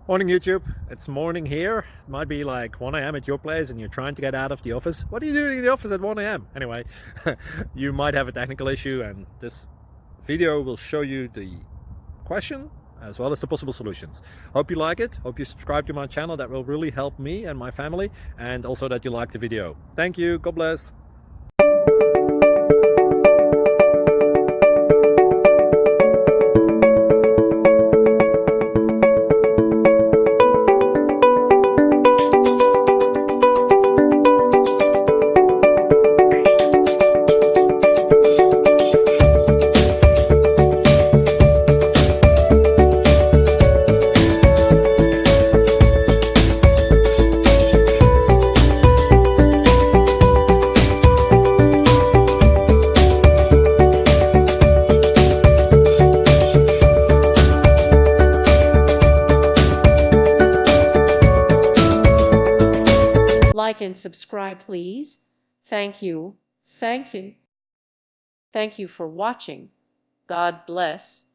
Morning YouTube, it's morning here. It might be like 1 a.m. at your place and you're trying to get out of the office. What are you doing in the office at 1 a.m.? Anyway, you might have a technical issue and this video will show you the question as well as the possible solutions. Hope you like it, hope you subscribe to my channel. That will really help me and my family, and also that you like the video. Thank you, God bless. Like and subscribe, please. Thank you. Thank you. Thank you for watching. God bless.